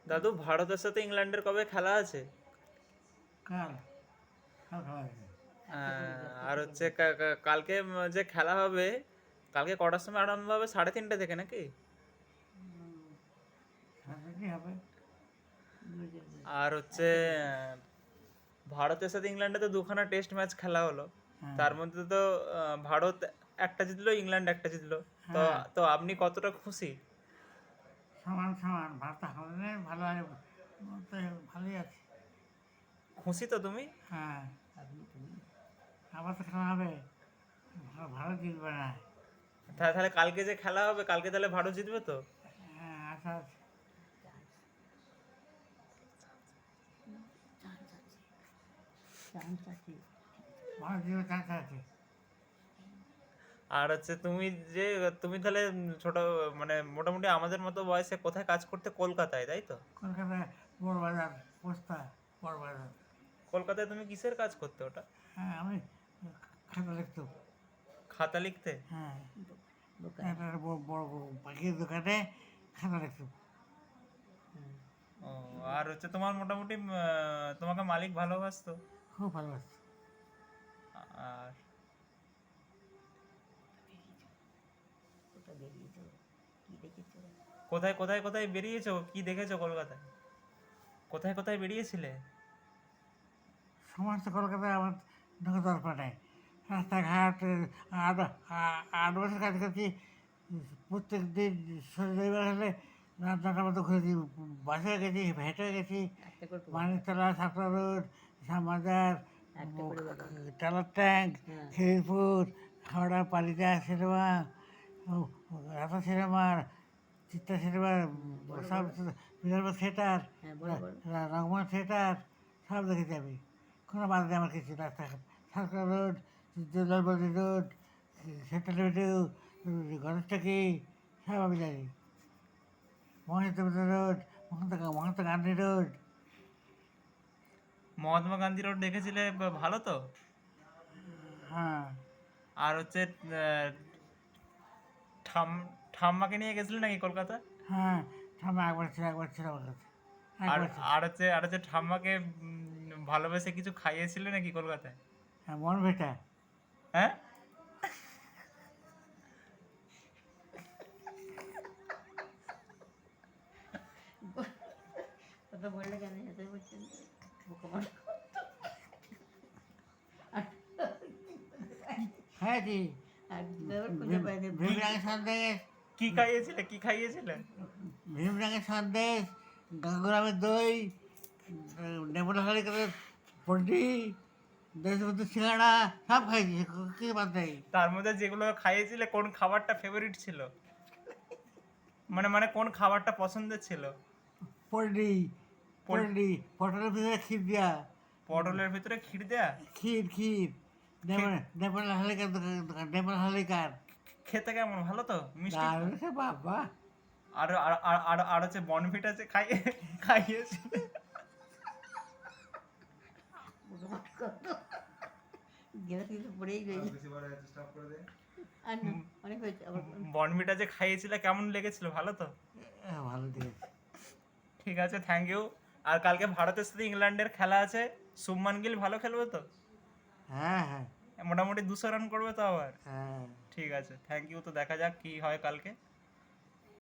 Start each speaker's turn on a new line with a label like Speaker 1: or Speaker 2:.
Speaker 1: দাদু, ভারতের সাথে ইংল্যান্ডের কবে খেলা আছে?
Speaker 2: কাল কাল খেলা আছে।
Speaker 1: আর হচ্ছে কালকে যে খেলা হবে, কালকে কটার সময় আরম্ভ হবে? 3:30 থেকে নাকি?
Speaker 2: সাথে হবে।
Speaker 1: আর হচ্ছে ভারতের সাথে ইংল্যান্ডে তো দুখানা টেস্ট ম্যাচ খেলা হলো,
Speaker 2: হ্যাঁ
Speaker 1: তার মধ্যে তো ভারত একটা জিতলো, ইংল্যান্ড একটা জিতলো। তো
Speaker 2: হ্যাঁ,
Speaker 1: তো আপনি কতটা খুশি?
Speaker 2: সমান সমান ভারত হারলে ভালো হয়, তো ভালোই আছে।
Speaker 1: খুশি তো তুমি?
Speaker 2: হ্যাঁ, আবার তো খেলা হবে, ভালো জিতবে না।
Speaker 1: তাহলে কালকে যে খেলা হবে, কালকে তাহলে ভারত জিতবে তো?
Speaker 2: হ্যাঁ, আশা আছে। ভালো জিতবে, চান্স আছে।
Speaker 1: আর হচ্ছে যে তুমি তাহলে ছোট, মানে মোটামুটি আমাদের মতো বয়সে কোথায় কাজ করতে? কলকাতায়, তাই তো?
Speaker 2: কলকাতায় বড় বাজার, পোস্তা বড় বাজার।
Speaker 1: কলকাতায় তুমি কিসের কাজ করতে ওটা?
Speaker 2: হ্যাঁ, আমি খাতা লিখতো।
Speaker 1: খাতা লিখতে?
Speaker 2: হ্যাঁ, একটা বড় বড় পাখির দোকানে খাতা লিখতো।
Speaker 1: ও, আর হচ্ছে তোমার মোটামুটি তোমাকে মালিক ভালোবাসতো?
Speaker 2: খুব ভালোবাসতো।
Speaker 1: আর কোথায় কোথায় কোথায় বেরিয়েছো, কি দেখেছো কলকাতায়? কোথায় কোথায় বেরিয়েছিলে?
Speaker 2: সমস্ত কলকাতায় আমার ঢোকা দরকার নেই। রাস্তাঘাট আট 8 বছর কাজ করছি। প্রত্যেক দিন রবিবার হলে রাত 9টার মতো ঘুরেছি। বাসে গেছি, হেঁটে গেছি, মানিকতলা, সাতরা রোড, শ্যামবাজার, টালার tank, Khidirpur, Howrah, Palita cinema, Radha cinema, Chitra cinema, সব বিদর্ভ থিয়েটার, রঙ্গমঞ্চ থিয়েটার, সব দেখেছি আমি। কোনো বাদ নেই আমার কিছু। রাস্তাঘাট, সাতরা রোড, জলবন্দি রোড, সেন্ট্রাল এভিনিউ, গণেশটাকি, সব আমি জানি। Mahendra road, Mahatma Gandhi road.
Speaker 1: Mahatma Gandhi road দেখেছিলে? ভালো তো?
Speaker 2: হ্যাঁ
Speaker 1: আর হচ্ছে ঠাম ঠাম্মাকে নিয়ে গেছিলে নাকি কলকাতা?
Speaker 2: হ্যাঁ, সামনে একবার ছিল আমার কাছে,
Speaker 1: আর
Speaker 2: একবার ছিল।
Speaker 1: আর হচ্ছে ঠাম্মাকে ভালোবেসে কিছু খাইয়েছিলে নাকি কলকাতায়?
Speaker 2: হ্যাঁ, মন ভেটা।
Speaker 1: হ্যাঁ?
Speaker 2: খাইছি। ভীমরাঙের সন্দেশ,
Speaker 1: কি খাইয়েছিলে, কি খাইয়েছিলে?
Speaker 2: ভীমরাঙের সন্দেশ, গাঙ্গুরামের দই, নেমুনা হারিকেনের পন্ডি, দেশবন্ধু সিঙ্গাড়া, সব খাইছি, কি বাদ নেই।
Speaker 1: তার মধ্যে যেগুলো খাইয়েছিলে, কোন খাবারটা ফেভারিট ছিল? মানে মানে কোন খাবারটা পছন্দের ছিল?
Speaker 2: পন্ডি,
Speaker 1: পোল-
Speaker 2: পন্ডি, পটলের ভিতরে ক্ষীর দিয়া,
Speaker 1: পটলের ভিতরে ক্ষীর দেয়া?
Speaker 2: ক্ষীর,
Speaker 1: খে-
Speaker 2: নেপাল হালিকার দোকান, নেপাল হালিকার।
Speaker 1: খেতে কেমন, ভালো তো? মিষ্টি?
Speaker 2: দারুণ সে বাবা।
Speaker 1: আর আর আর আর আর হচ্ছে বনভিটা যে খাইয়েছিলে, বনভিটা যে খাইয়েছিলে কেমন লেগেছিল, ভালো তো?
Speaker 2: ভালো দিয়েছে।
Speaker 1: ঠিক আছে, থ্যাংক ইউ। আর কালকে ভারতের সাথে ইংল্যান্ডের খেলা আছে, শুভমান গিল ভালো খেলবে তো?
Speaker 2: হ্যাঁ হ্যাঁ
Speaker 1: মোটামুটি 200 রান করবে তো আবার?
Speaker 2: হ্যাঁ।
Speaker 1: ঠিক আছে, থ্যাংক ইউ। তো দেখা যাক কি হয় কালকে।